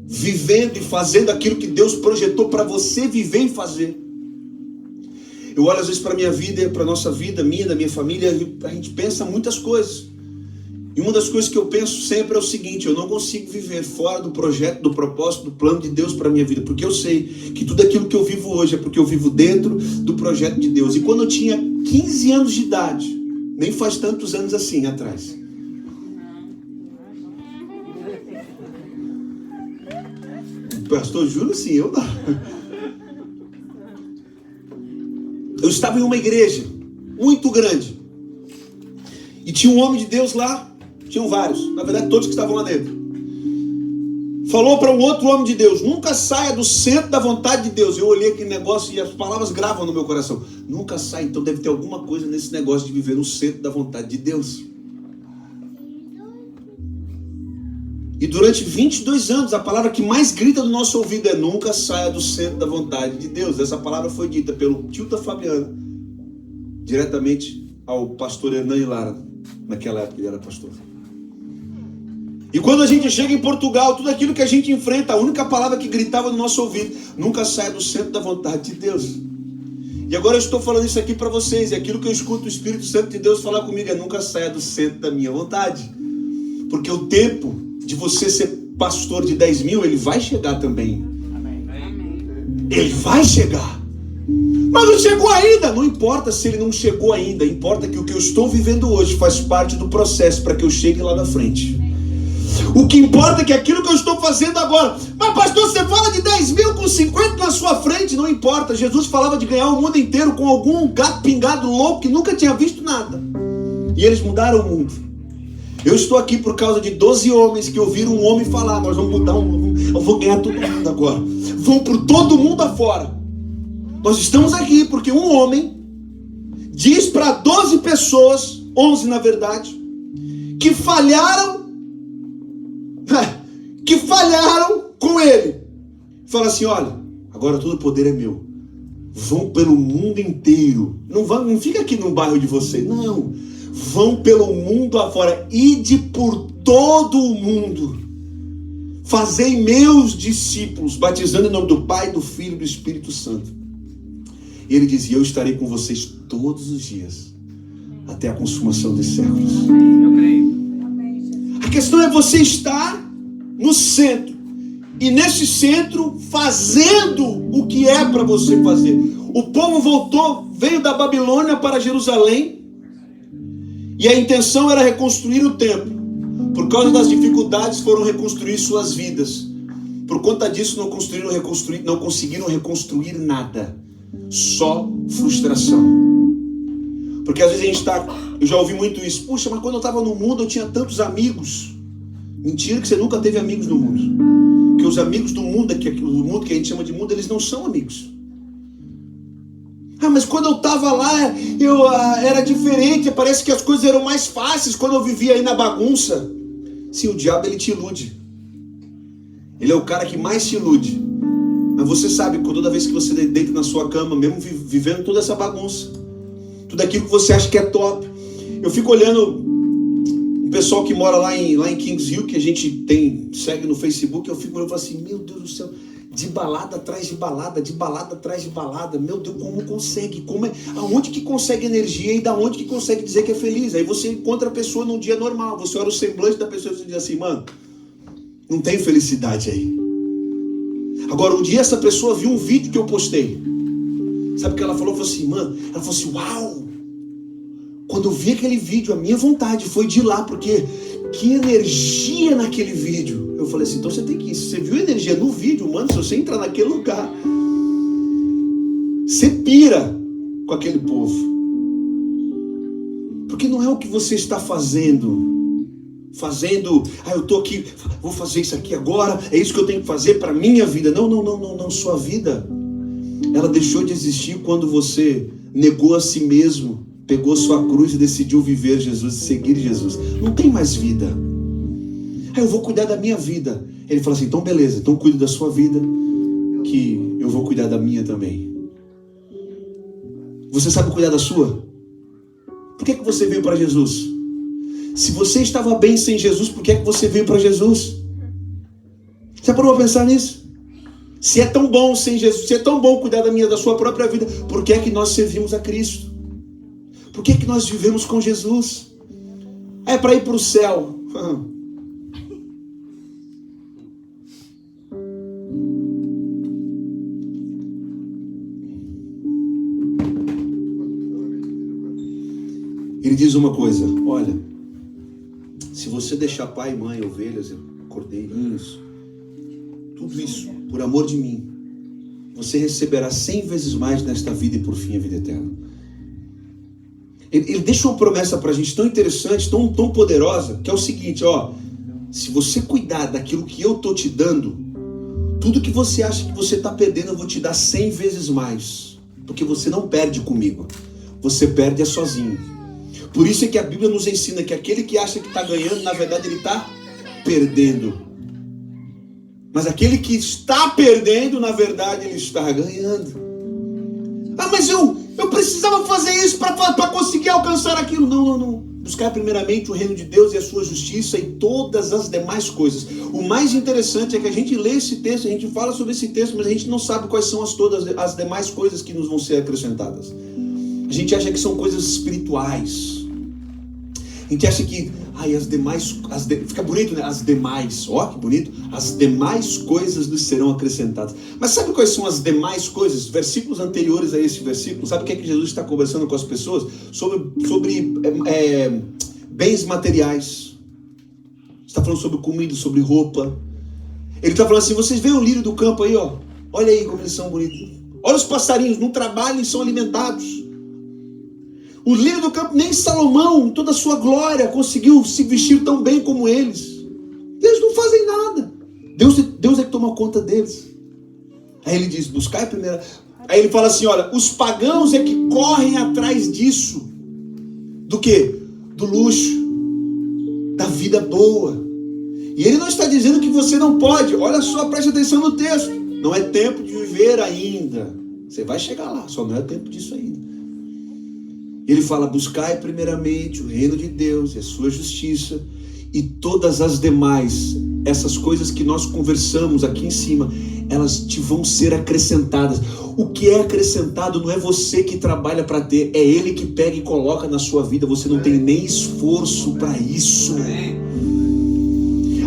vivendo e fazendo aquilo que Deus projetou para você viver e fazer. Eu olho às vezes para a minha vida, para a nossa vida, minha, da minha família, a gente pensa muitas coisas. E uma das coisas que eu penso sempre é o seguinte: eu não consigo viver fora do projeto, do propósito, do plano de Deus para a minha vida, porque eu sei que tudo aquilo que eu vivo hoje é porque eu vivo dentro do projeto de Deus. E quando eu tinha 15 anos de idade, nem faz tantos anos assim atrás, pastor Júlio, sim, eu não. Eu estava em uma igreja muito grande e tinha um homem de Deus lá. Tinham vários, na verdade todos que estavam lá dentro. Falou para um outro homem de Deus: nunca saia do centro da vontade de Deus. Eu olhei aquele negócio e as palavras gravam no meu coração. Nunca saia, então deve ter alguma coisa nesse negócio de viver no centro da vontade de Deus. E durante 22 anos, a palavra que mais grita no nosso ouvido é: nunca saia do centro da vontade de Deus. Essa palavra foi dita pelo tio da Fabiana, diretamente ao pastor Hernani Lara. Naquela época ele era pastor. E quando a gente chega em Portugal, tudo aquilo que a gente enfrenta, a única palavra que gritava no nosso ouvido: nunca saia do centro da vontade de Deus. E agora eu estou falando isso aqui para vocês, e aquilo que eu escuto o Espírito Santo de Deus falar comigo é: nunca saia do centro da minha vontade. Porque o tempo de você ser pastor de 10 mil, ele vai chegar também. Ele vai chegar. Mas não chegou ainda. Não importa se ele não chegou ainda, importa que o que eu estou vivendo hoje faz parte do processo para que eu chegue lá na frente. O que importa é que aquilo que eu estou fazendo agora. Mas pastor, você fala de 10 mil com 50 na sua frente. Não importa, Jesus falava de ganhar o mundo inteiro com algum gato pingado louco que nunca tinha visto nada. E eles mudaram o mundo. Eu estou aqui por causa de 12 homens que ouviram um homem falar: nós vamos mudar eu vou ganhar todo mundo agora. Vão por todo mundo afora. Nós estamos aqui porque um homem diz para 12 pessoas, 11 na verdade, que falharam com ele. Fala assim: olha, agora todo o poder é meu. Vão pelo mundo inteiro. Não fica aqui no bairro de vocês. Não. Vão pelo mundo afora. Ide por todo o mundo. Fazei meus discípulos, batizando em nome do Pai, do Filho e do Espírito Santo. E ele dizia: eu estarei com vocês todos os dias, até a consumação dos séculos. Eu creio. A questão é você estar no centro. E nesse centro, fazendo o que é para você fazer. O povo voltou, veio da Babilônia para Jerusalém. E a intenção era reconstruir o templo. Por causa das dificuldades, foram reconstruir suas vidas. Por conta disso, não conseguiram reconstruir nada. Só frustração. Porque às vezes eu já ouvi muito isso: puxa, mas quando eu estava no mundo eu tinha tantos amigos. Mentira, que você nunca teve amigos no mundo. Porque os amigos do mundo, o mundo que a gente chama de mundo, eles não são amigos. Ah, mas quando eu estava lá, era diferente, parece que as coisas eram mais fáceis quando eu vivia aí na bagunça. Sim, o diabo, ele te ilude. Ele é o cara que mais te ilude. Mas você sabe que toda vez que você deita na sua cama, mesmo vivendo toda essa bagunça, tudo aquilo que você acha que é top, eu fico olhando pessoal que mora lá em Kingsville, que a gente segue no Facebook, eu fico olhando e falo assim, meu Deus do céu, de balada atrás de balada, de balada atrás de balada, meu Deus, como consegue? Aonde que consegue energia e da onde que consegue dizer que é feliz? Aí você encontra a pessoa num dia normal, você olha o semblante da pessoa e você diz assim, mano, não tem felicidade aí. Agora, um dia essa pessoa viu um vídeo que eu postei. Sabe o que ela falou? Ela falou assim, mano, ela falou assim, uau! Quando eu vi aquele vídeo, a minha vontade foi de ir lá, porque que energia naquele vídeo. Eu falei assim, então você tem que ir. Se você viu energia no vídeo, mano, se você entrar naquele lugar, você pira com aquele povo. Porque não é o que você está fazendo, eu tô aqui, vou fazer isso aqui agora, é isso que eu tenho que fazer para minha vida. Não, sua vida, ela deixou de existir quando você negou a si mesmo, pegou sua cruz e decidiu viver Jesus e seguir Jesus. Não tem mais vida. Eu vou cuidar da minha vida. Ele fala assim, então beleza, então cuida da sua vida, que eu vou cuidar da minha também. Você sabe cuidar da sua? Por que você veio para Jesus? Se você estava bem sem Jesus, por que você veio para Jesus? Você parou a pensar nisso? Se é tão bom sem Jesus, se é tão bom cuidar da sua própria vida, por que é que nós servimos a Cristo? Por que é que nós vivemos com Jesus? É para ir para o céu. Ele diz uma coisa, olha, se você deixar pai e mãe, ovelhas, cordeirinhos, tudo isso, por amor de mim, você receberá 100 vezes mais nesta vida e por fim a vida eterna. Ele deixa uma promessa para a gente tão interessante, tão poderosa, que é o seguinte, ó, se você cuidar daquilo que eu estou te dando, tudo que você acha que você está perdendo, eu vou te dar 100 vezes mais, porque você não perde comigo, você perde sozinho. Por isso é que a Bíblia nos ensina que aquele que acha que está ganhando, na verdade ele está perdendo. Mas aquele que está perdendo, na verdade ele está ganhando. Ah, mas eu precisava fazer isso para conseguir alcançar aquilo. Não. Buscar primeiramente o reino de Deus e a sua justiça e todas as demais coisas. O mais interessante é que a gente lê esse texto, a gente fala sobre esse texto, mas a gente não sabe quais são todas as demais coisas que nos vão ser acrescentadas. A gente acha que são coisas espirituais. A gente acha que as demais, fica bonito, né? As demais, ó que bonito, as demais coisas nos serão acrescentadas. Mas sabe quais são as demais coisas? Versículos anteriores a esse versículo, sabe o que é que Jesus está conversando com as pessoas? Sobre bens materiais. Está falando sobre comida, sobre roupa. Ele está falando assim, vocês veem o lírio do campo aí, ó. Olha aí como eles são bonitos. Olha os passarinhos, não trabalham e são alimentados. O lírio do campo, nem Salomão, em toda a sua glória, conseguiu se vestir tão bem como eles. Eles não fazem nada. Deus é que toma conta deles. Aí ele diz, buscar primeiro. Aí ele fala assim, olha, os pagãos é que correm atrás disso. Do quê? Do luxo. Da vida boa. E ele não está dizendo que você não pode. Olha só, preste atenção no texto. Não é tempo de viver ainda. Você vai chegar lá, só não é tempo disso ainda. Ele fala, buscai primeiramente o reino de Deus e a sua justiça, e todas as demais, essas coisas que nós conversamos aqui em cima, elas te vão ser acrescentadas. O que é acrescentado não é você que trabalha para ter, é Ele que pega e coloca na sua vida. Você não tem nem esforço para isso.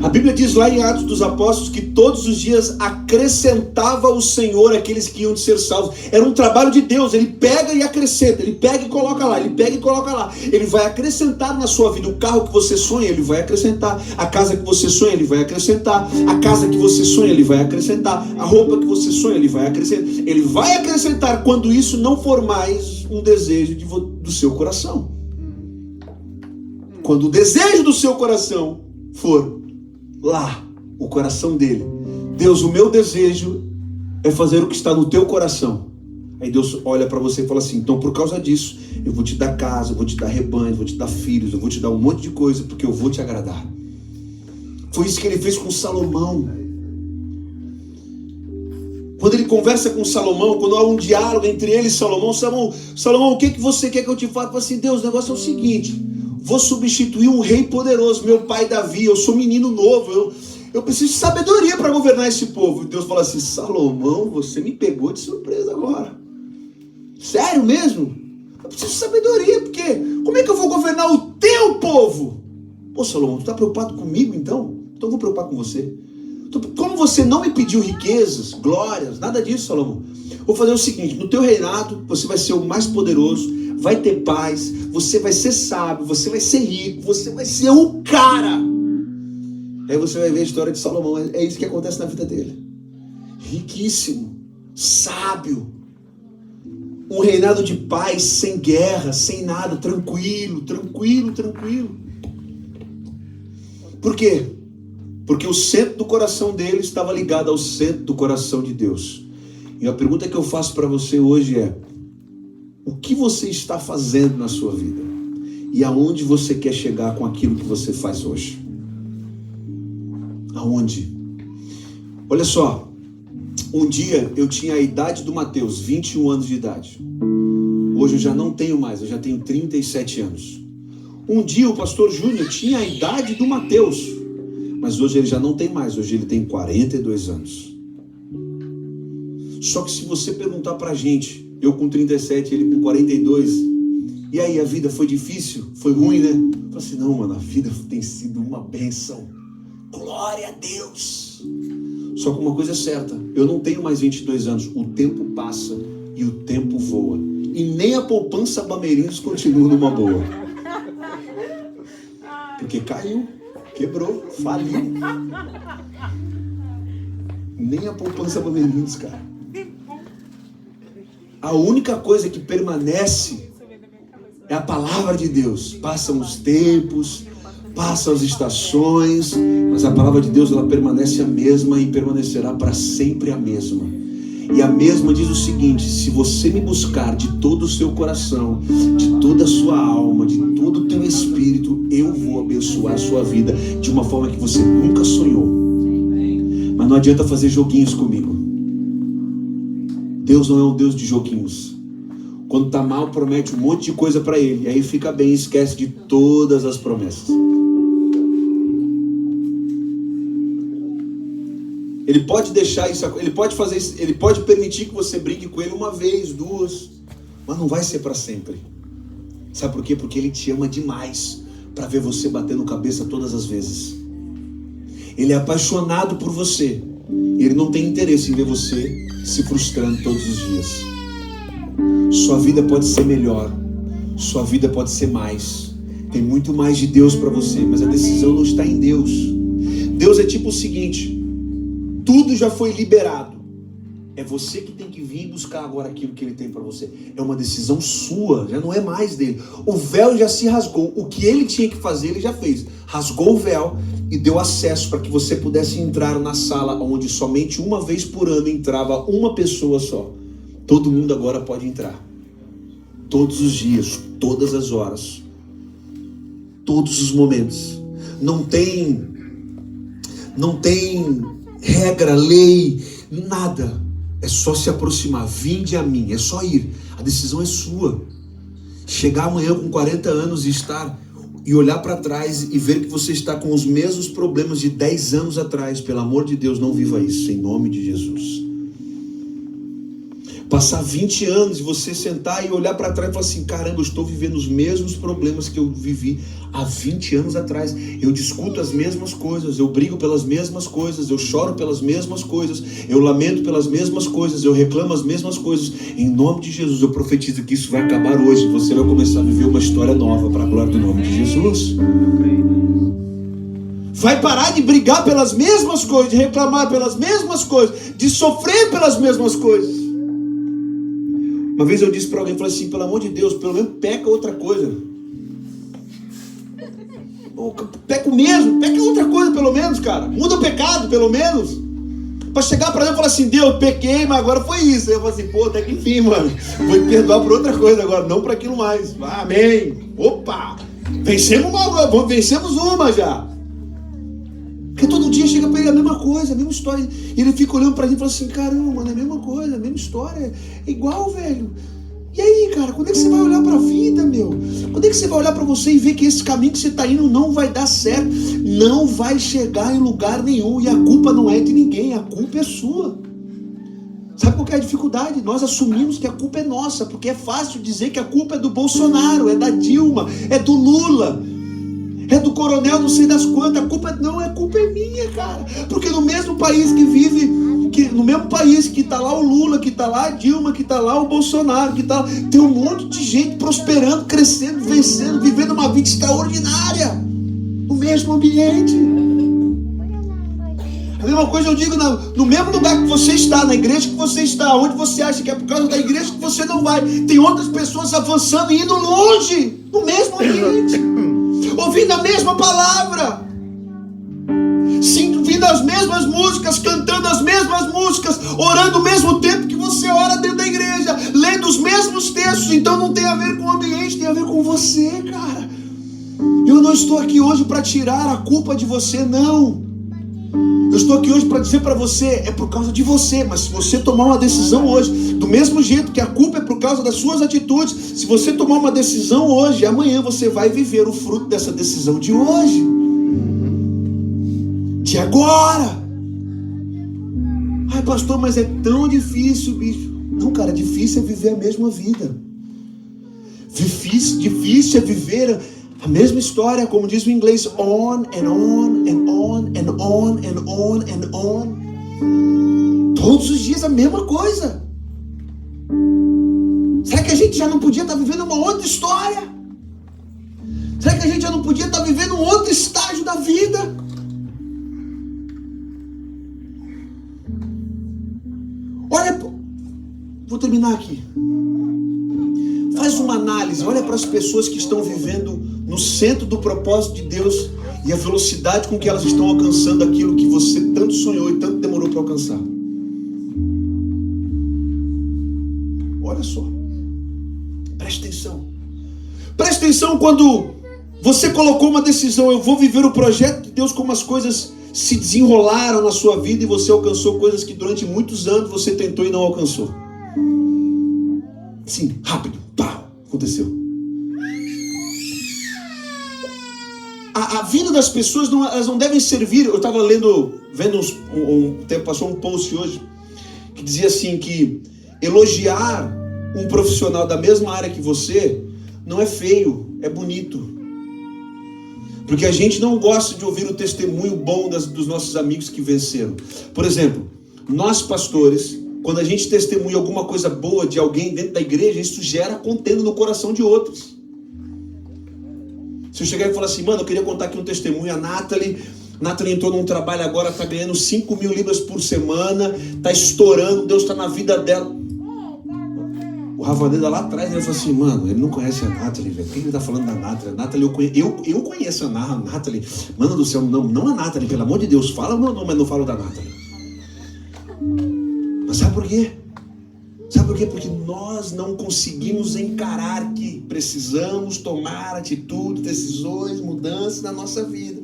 A Bíblia diz lá em Atos dos Apóstolos que todos os dias acrescentava o Senhor aqueles que iam de ser salvos. Era um trabalho de Deus, Ele pega e acrescenta, Ele pega e coloca lá, Ele pega e coloca lá. Ele vai acrescentar na sua vida. O carro que você sonha, Ele vai acrescentar. A casa que você sonha, Ele vai acrescentar. A casa que você sonha, Ele vai acrescentar. A roupa que você sonha, Ele vai acrescentar. Ele vai acrescentar quando isso não for mais um desejo do seu coração. Quando o desejo do seu coração for lá, o coração dele. Deus, o meu desejo é fazer o que está no teu coração. Aí Deus olha para você e fala assim, então por causa disso, eu vou te dar casa, eu vou te dar rebanho, eu vou te dar filhos, eu vou te dar um monte de coisa, porque eu vou te agradar. Foi isso que ele fez com Salomão. Quando ele conversa com Salomão, quando há um diálogo entre ele e Salomão, Salomão, o que você quer que eu te faça? Ele fala assim, Deus, o negócio é o seguinte, vou substituir um rei poderoso, meu pai Davi, eu sou menino novo, eu preciso de sabedoria para governar esse povo. E Deus fala assim: Salomão, você me pegou de surpresa agora. Sério mesmo? Eu preciso de sabedoria, porque como é que eu vou governar o teu povo? Pô, Salomão, tu está preocupado comigo então? Então eu vou preocupar com você. Como você não me pediu riquezas, glórias, nada disso, Salomão, vou fazer o seguinte: no teu reinado você vai ser o mais poderoso, vai ter paz, você vai ser sábio, você vai ser rico, você vai ser o cara. Aí você vai ver a história de Salomão. É isso que acontece na vida dele. Riquíssimo, sábio, um reinado de paz, sem guerra, sem nada, tranquilo. Por quê? Porque o centro do coração dele estava ligado ao centro do coração de Deus. E a pergunta que eu faço para você hoje é: o que você está fazendo na sua vida? E aonde você quer chegar com aquilo que você faz hoje? Aonde? Olha só, um dia eu tinha a idade do Mateus, 21 anos de idade. Hoje eu já não tenho mais, eu já tenho 37 anos. Um dia o pastor Júnior tinha a idade do Mateus, mas hoje ele já não tem mais, hoje ele tem 42 anos. Só que se você perguntar pra gente, eu com 37, ele com 42, e aí, a vida foi difícil? Foi ruim, né? Eu falei assim: não, mano, a vida tem sido uma bênção. Glória a Deus. Só que uma coisa é certa, eu não tenho mais 22 anos, o tempo passa e o tempo voa. E nem a poupança Bameirinhos continua numa boa. Porque caiu, quebrou, faliu. Nem a poupança Bameirinhos, cara. A única coisa que permanece é a palavra de Deus. Passam os tempos, passam as estações, mas a palavra de Deus, ela permanece a mesma e permanecerá para sempre a mesma. E a mesma diz o seguinte: se você me buscar de todo o seu coração, de toda a sua alma, de todo o teu espírito, eu vou abençoar a sua vida de uma forma que você nunca sonhou. Mas não adianta fazer joguinhos comigo. Deus não é um Deus de joguinhos. Quando está mal, promete um monte de coisa para ele, e aí fica bem e esquece de todas as promessas. Ele pode deixar isso, ele pode fazer isso, ele pode permitir que você brigue com ele uma vez, duas, mas não vai ser para sempre. Sabe por quê? Porque ele te ama demais para ver você batendo cabeça todas as vezes. Ele é apaixonado por você. Ele não tem interesse em ver você se frustrando todos os dias. Sua vida pode ser melhor, sua vida pode ser mais. Tem muito mais de Deus para você, mas a decisão não está em Deus. Deus é tipo o seguinte: tudo já foi liberado. É você que tem que vir buscar agora aquilo que Ele tem para você. É uma decisão sua, já não é mais dele. O véu já se rasgou. O que Ele tinha que fazer, Ele já fez. Rasgou o véu e deu acesso para que você pudesse entrar na sala onde somente uma vez por ano entrava uma pessoa só. Todo mundo agora pode entrar. Todos os dias, todas as horas, todos os momentos. Não tem regra, lei, nada. É só se aproximar. Vinde a mim, é só ir. A decisão é sua. Chegar amanhã com 40 anos e olhar para trás e ver que você está com os mesmos problemas de 10 anos atrás. Pelo amor de Deus, não viva isso, em nome de Jesus. Passar 20 anos e você sentar e olhar para trás e falar assim: caramba, eu estou vivendo os mesmos problemas que eu vivi há 20 anos atrás. Eu discuto as mesmas coisas, eu brigo pelas mesmas coisas, eu choro pelas mesmas coisas, eu lamento pelas mesmas coisas, eu reclamo as mesmas coisas. Em nome de Jesus, eu profetizo que isso vai acabar hoje. Você vai começar a viver uma história nova para a glória do nome de Jesus. Vai parar de brigar pelas mesmas coisas, de reclamar pelas mesmas coisas, de sofrer pelas mesmas coisas. Uma vez eu disse para alguém, falei assim: pelo amor de Deus, pelo menos peca outra coisa. Peca o mesmo, peca outra coisa pelo menos, cara. Muda o pecado pelo menos. Para chegar para Deus e falar assim: Deus, pequei, mas agora foi isso. Eu falei assim: pô, até que enfim, mano. Vou me perdoar por outra coisa agora, não para aquilo mais. Amém. Opa, vencemos uma já. Porque todo dia chega para ele a mesma coisa, a mesma história. E ele fica olhando para gente e fala assim: caramba, mano, é a mesma coisa, a mesma história. É igual, velho. E aí, cara, quando é que você vai olhar para a vida, meu? Quando é que você vai olhar para você e ver que esse caminho que você está indo não vai dar certo, não vai chegar em lugar nenhum, e a culpa não é de ninguém, a culpa é sua. Sabe qual que é a dificuldade? Nós assumimos que a culpa é nossa, porque é fácil dizer que a culpa é do Bolsonaro, é da Dilma, é do Lula, é do coronel não sei das quantas. A culpa não é culpa é minha, cara. Porque no mesmo país que vive, no mesmo país que tá lá o Lula, que tá lá a Dilma, que tá lá o Bolsonaro, que tá lá, tem um monte de gente prosperando, crescendo, vencendo, vivendo uma vida extraordinária no mesmo ambiente. A mesma coisa eu digo no mesmo lugar que você está, na igreja que você está, onde você acha que é por causa da igreja que você não vai, tem outras pessoas avançando e indo longe, no mesmo ambiente, ouvindo a mesma palavra, ouvindo as mesmas músicas, cantando as mesmas músicas, orando ao mesmo tempo que você ora dentro da igreja, lendo os mesmos textos. Então não tem a ver com o ambiente, tem a ver com você, cara. Eu não estou aqui hoje para tirar a culpa de você, não. Eu estou aqui hoje para dizer para você, é por causa de você. Mas se você tomar uma decisão hoje, do mesmo jeito que a culpa é por causa das suas atitudes, se você tomar uma decisão hoje, amanhã você vai viver o fruto dessa decisão de hoje, de agora. Ai, pastor, mas é tão difícil, bicho. Não, cara, difícil é viver a mesma vida. Difícil é viver a mesma história, como diz o inglês, on and on and on and on and on and on. Todos os dias a mesma coisa. Será que a gente já não podia estar vivendo uma outra história? Será que a gente já não podia estar vivendo um outro estágio da vida? Olha, vou terminar aqui. Faz uma análise, olha para as pessoas que estão vivendo no centro do propósito de Deus e a velocidade com que elas estão alcançando aquilo que você tanto sonhou e tanto demorou para alcançar. Olha só. Preste atenção. Preste atenção quando você colocou uma decisão, eu vou viver o projeto de Deus, como as coisas se desenrolaram na sua vida e você alcançou coisas que durante muitos anos você tentou e não alcançou. Sim, rápido, pá, aconteceu. A vida das pessoas, elas não devem servir. Eu estava vendo passou um post hoje que dizia assim, que elogiar um profissional da mesma área que você não é feio, é bonito. Porque a gente não gosta de ouvir o testemunho bom dos nossos amigos que venceram. Por exemplo, nós pastores, quando a gente testemunha alguma coisa boa de alguém dentro da igreja, isso gera contenda no coração de outros. Se eu chegar e falar assim, mano, eu queria contar aqui um testemunho, a Nathalie entrou num trabalho agora, está ganhando 5.000 libras por semana, está estourando, Deus está na vida dela. O Ravaneda lá atrás, ele falou assim, mano, ele não conhece a Nathalie, velho. Por que ele está falando da Nathalie? A Nathalie, eu conheço a Nathalie. Mano do céu, não a Nathalie, pelo amor de Deus, fala o meu nome, mas não falo da Nathalie. Mas sabe por quê? Sabe por quê? Porque nós não conseguimos encarar que precisamos tomar atitudes, decisões, mudanças na nossa vida.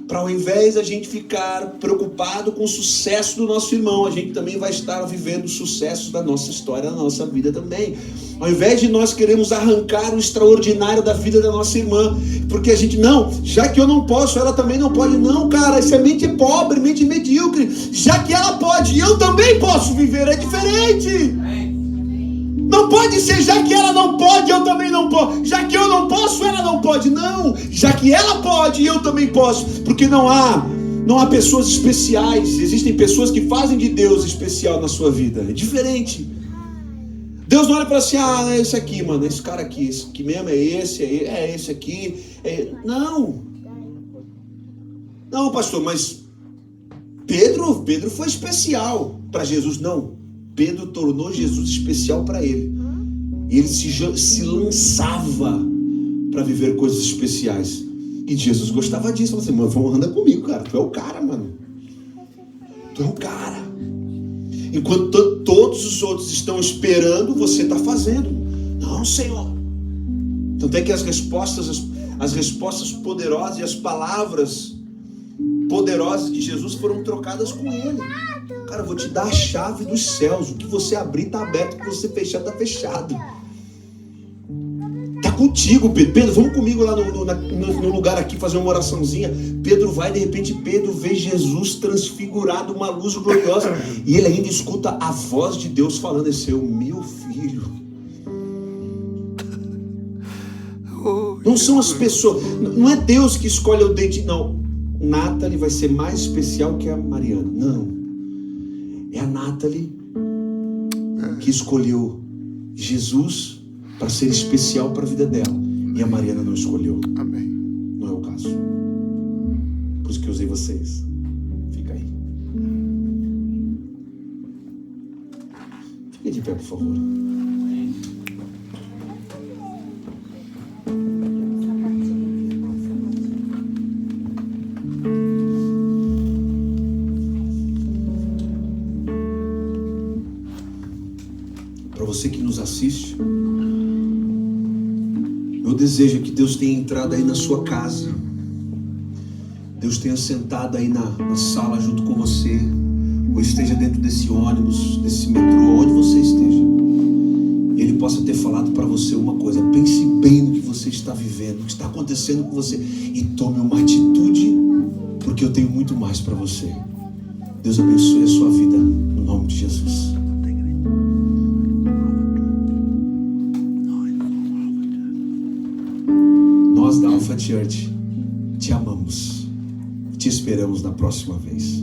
Para ao invés da gente ficar preocupado com o sucesso do nosso irmão, a gente também vai estar vivendo sucessos da nossa história, da nossa vida também. Ao invés de nós queremos arrancar o extraordinário da vida da nossa irmã, porque a gente, não, já que eu não posso, ela também não pode. Não, cara, isso é mente pobre, mente medíocre. Já que ela pode, eu também posso viver, é diferente. Não pode ser, já que ela não pode, eu também não posso. Já que eu não posso, ela não pode. Não, já que ela pode, eu também posso. Porque não há pessoas especiais. Existem pessoas que fazem de Deus especial na sua vida. É diferente. Deus não olha para assim, é esse aqui, mano, esse cara aqui, esse aqui mesmo é esse aqui. Não, pastor, mas Pedro foi especial para Jesus. Não. Pedro tornou Jesus especial para ele. E ele se lançava para viver coisas especiais. E Jesus gostava disso. Falou assim, mano, anda comigo, cara. Tu é o cara, mano. Tu é o cara. Enquanto todos os outros estão esperando, você está fazendo. Não, Senhor. Tanto é que as respostas poderosas e as palavras poderosas de Jesus foram trocadas com ele. Cara, eu vou te dar a chave dos céus. O que você abrir está aberto, o que você fechar está fechado. contigo, Pedro. Pedro, vamos comigo lá no lugar aqui fazer uma oraçãozinha. Pedro vai, de repente Pedro vê Jesus transfigurado, uma luz gloriosa, e ele ainda escuta a voz de Deus falando: esse é o meu filho. Não são as pessoas, não é Deus que escolhe o dente, não. Nathalie vai ser mais especial que a Mariana. Não, é a Nathalie que escolheu Jesus para ser especial para a vida dela, e a Mariana não escolheu.
Amém.
Não é o caso. Por isso que eu usei vocês. Fica aí. Fica de pé, por favor. Para você que nos assiste, meu desejo é que Deus tenha entrado aí na sua casa, Deus tenha sentado aí na sala junto com você, ou esteja dentro desse ônibus, desse metrô, onde você esteja, e Ele possa ter falado para você uma coisa: pense bem no que você está vivendo, o que está acontecendo com você, e tome uma atitude, porque eu tenho muito mais para você. Deus abençoe a sua vida, no nome de Jesus. Nós da Alpha Church te amamos, te esperamos na próxima vez.